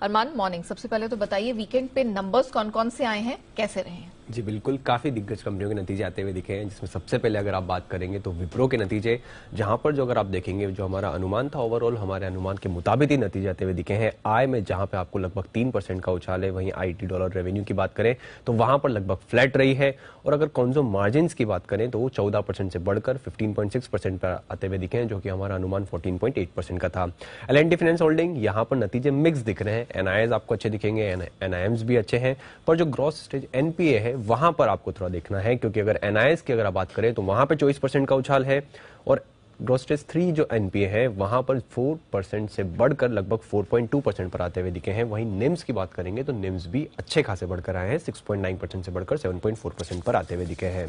अरमान, morning. सबसे पहले तो बताइए वीकेंड पे नंबर्स कौन कौन से आए हैं, कैसे रहे हैं? जी बिल्कुल, काफी दिग्गज कंपनियों के नतीजे आते हुए दिखे हैं, जिसमें सबसे पहले अगर आप बात करेंगे तो विप्रो के नतीजे, जहां पर जो अगर आप देखेंगे जो हमारा अनुमान था ओवरऑल हमारे अनुमान के मुताबिक ही नतीजे आते हुए दिखे हैं। आय में जहां पे आपको लगभग 3% का उछाल है, वहीं IT डॉलर रेवेन्यू की बात करें तो वहां पर लगभग फ्लैट रही है। और अगर कंज्यूमर मार्जिन की बात करें तो वो 14% से बढ़कर 15.6% पर आते हुए दिखे हैं, जो कि हमारा अनुमान 14.8% का था। L&T फाइनेंस होल्डिंग, यहाँ पर नतीजे मिक्स दिख रहे हैं। NIIs आपको अच्छे दिखेंगे, NIMs भी अच्छे हैं, पर जो ग्रॉस स्टेज NPA है वहां पर आपको थोड़ा देखना है, क्योंकि अगर NIIs की अगर आप बात करें तो वहां पे 24% का उछाल है और ग्रॉस स्टेज 3 जो NPA है वहां पर 4% से बढ़कर लगभग 4.2% पर आते हुए दिखे हैं। वहीं निम्स की बात करेंगे तो निम्स भी अच्छे खासे बढ़कर आए हैं, 6.9% से बढ़कर 7.4% पर आते हुए दिखे हैं।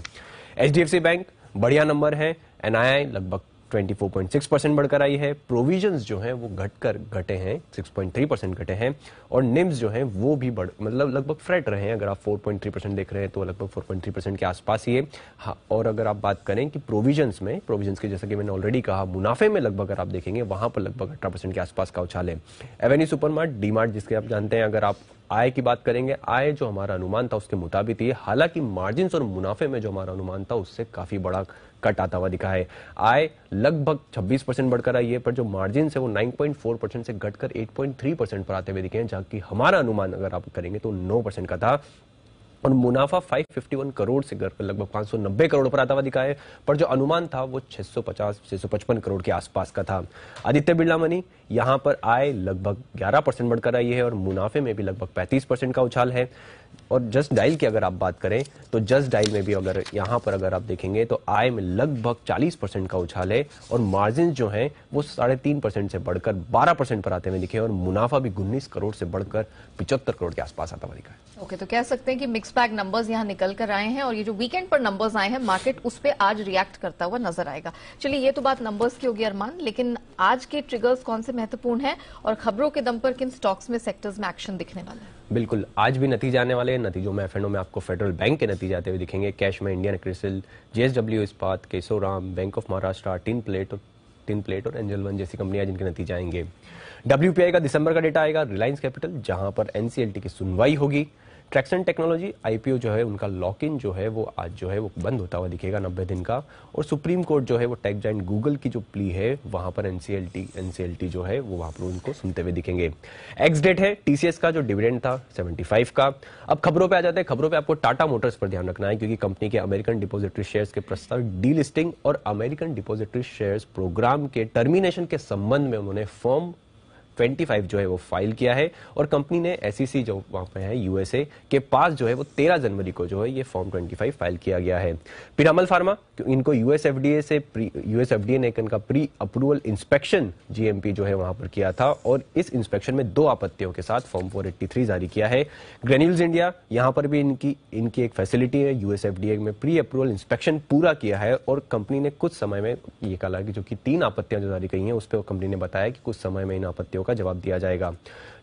HDFC बैंक बढ़िया नंबर है, NII लगभग 24.6% बढ़कर आई है। प्रोविजंस जो हैं वो घटे हैं, 6.3% घटे हैं। और निम्स जो हैं वो भी मतलब लगभग फ्लैट रहे हैं। अगर आप 4.3% देख रहे हैं तो लगभग 4.3% के आसपास ही है। हाँ, और अगर आप बात करें कि प्रोविजंस के जैसा कि मैंने ऑलरेडी कहा, मुनाफे में लगभग अगर आप देखेंगे वहां पर लगभग 18% के आसपास का उछाल है। एवेन्यू सुपरमार्ट, डीमार्ट जिसके आप जानते हैं, अगर आप आय की बात करेंगे, आय जो हमारा अनुमान था उसके मुताबिक ही, हालांकि मार्जिन और मुनाफे में जो हमारा अनुमान था उससे काफी बड़ा कट आता हुआ दिखा है। आय लगभग 26% बढ़कर आई है, पर जो मार्जिन है वो 9.4% से घटकर 8.3% पर आते हुए दिखे हैं, जबकि हमारा अनुमान अगर आप करेंगे तो 9% का था। और मुनाफा 551 करोड़ से घटकर लगभग 590 करोड़ पर आता हुआ दिखा है, पर जो अनुमान था वो 650-655 करोड़ के आसपास का था। आदित्य बिरला मनी, यहां पर आय लगभग 11% बढ़कर आई है और मुनाफे में भी लगभग 35% का उछाल है। और जस्ट डायल की अगर आप बात करें तो जस्ट डायल में भी अगर यहां पर अगर आप देखेंगे तो आय में लगभग 40% का उछाल है और मार्जिन जो है वो 3.5% से बढ़कर 12% पर आते हुए दिखे और मुनाफा भी 19 करोड़ से बढ़कर 75 करोड़ के आसपास आता हुआ दिखा है। ओके, तो कह सकते हैं कि मिक्स बैग नंबर्स यहां निकल कर आए हैं और ये जो वीकेंड पर नंबर्स आए हैं मार्केट उस पर आज रिएक्ट करता हुआ नजर आएगा। चलिए, ये तो बात नंबर्स की होगी अरमान, लेकिन आज के ट्रिगर्स कौन से महत्वपूर्ण हैं और खबरों के दम पर किन स्टॉक्स में, सेक्टर्स में एक्शन दिखने वाला है? बिल्कुल, आज भी नतीजे आने वाले हैं। नतीजों में F&O में आपको फेडरल बैंक के नतीजे आते हुए दिखेंगे। कैश में Indian CRISIL, JSW Ispat, Kesoram, bank of Maharashtra, tin plate और एंजल वन जैसी कंपनियां जिनके नतीजे आएंगे। WPI का दिसंबर का डेटा आएगा। रिलायंस कैपिटल, जहां पर NCLT की सुनवाई होगी। ट्रैक्सन टेक्नोलॉजी IPO जो है उनका लॉक इन जो है वो आज जो है वो बंद होता हुआ दिखेगा 90 दिन का। और सुप्रीम कोर्ट जो है वो टेक जायंट गूगल की जो प्ली है वहां पर NCLT जो है वो वहां पर उनको सुनते हुए दिखेंगे। एक्स डेट है TCS का जो डिविडेंड था 75 का। अब खबरों पे आ जाते हैं। खबरों पे आपको टाटा मोटर्स पर ध्यान रखना है, क्योंकि कंपनी के अमेरिकन डिपोजिटरी शेयर्स के प्रस्तावित डीलिस्टिंग और अमेरिकन डिपोजिटरी शेयर्स प्रोग्राम के टर्मिनेशन के संबंध में उन्होंने फॉर्म 25 जो है वो फाइल किया है। और कंपनी ने SEC जो वहां पे है USA के पास जो है वो 13 जनवरी को जो है ये फॉर्म 25 फाइल किया गया है। पिरामल फार्मा, इनको US FDA ने इनका प्री अप्रूवल इंस्पेक्शन GMP जो है वहां पर किया था और इस इंस्पेक्शन में 2 आपत्तियों के साथ फॉर्म 483 जारी किया है। ग्रेन्यूल्स इंडिया, यहां पर भी इनकी एक फैसिलिटी है, US FDA में प्री अप्रूवल इंस्पेक्शन पूरा किया है और कंपनी ने कुछ समय में ये कहा कि जो कि 3 आपत्तियां जो जारी की हैं उस पर कंपनी ने बताया कि कुछ समय में इन आपत्तियों का जवाब दिया जाएगा।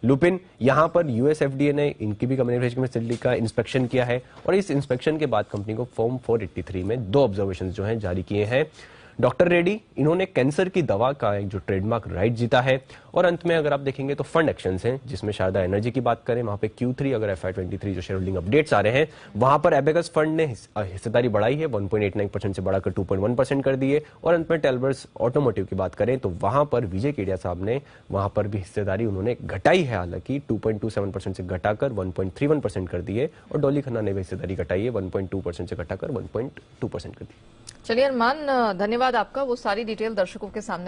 लुपिन, यहां पर US FDA ने इनकी भी मैन्युफैक्चरिंग फैसिलिटी का इंस्पेक्शन किया है और इस इंस्पेक्शन के बाद कंपनी को फॉर्म 483 में 2 ऑब्जर्वेशंस जो हैं जारी किए हैं। डॉक्टर रेड्डी, इन्होंने कैंसर की दवा का एक जो ट्रेडमार्क राइट जीता है। और अंत में अगर आप देखेंगे तो फंड एक्शंस हैं, जिसमें शारदा एनर्जी की बात करें, वहां पे Q3 अगर FY23 जो शेयर होल्डिंग अपडेट्स आ रहे हैं वहां पर एबेकस फंड ने हिस्सेदारी बढ़ाई है, 1.89% से बढ़ाकर 2.1% कर दी है। और अंत में टेलवर्स ऑटोमोटिव की बात करें तो वहां पर विजय केडिया साहब ने वहां पर भी हिस्सेदारी उन्होंने घटाई है, हालांकि 2.27% से घटाकर 1.31% कर दी है। और डॉली खन्ना ने भी हिस्सेदारी घटाई है, 1.2% से घटाकर 1.2% कर दी। चलिए अरमान, धन्यवाद आपका, वो सारी डिटेल दर्शकों के सामने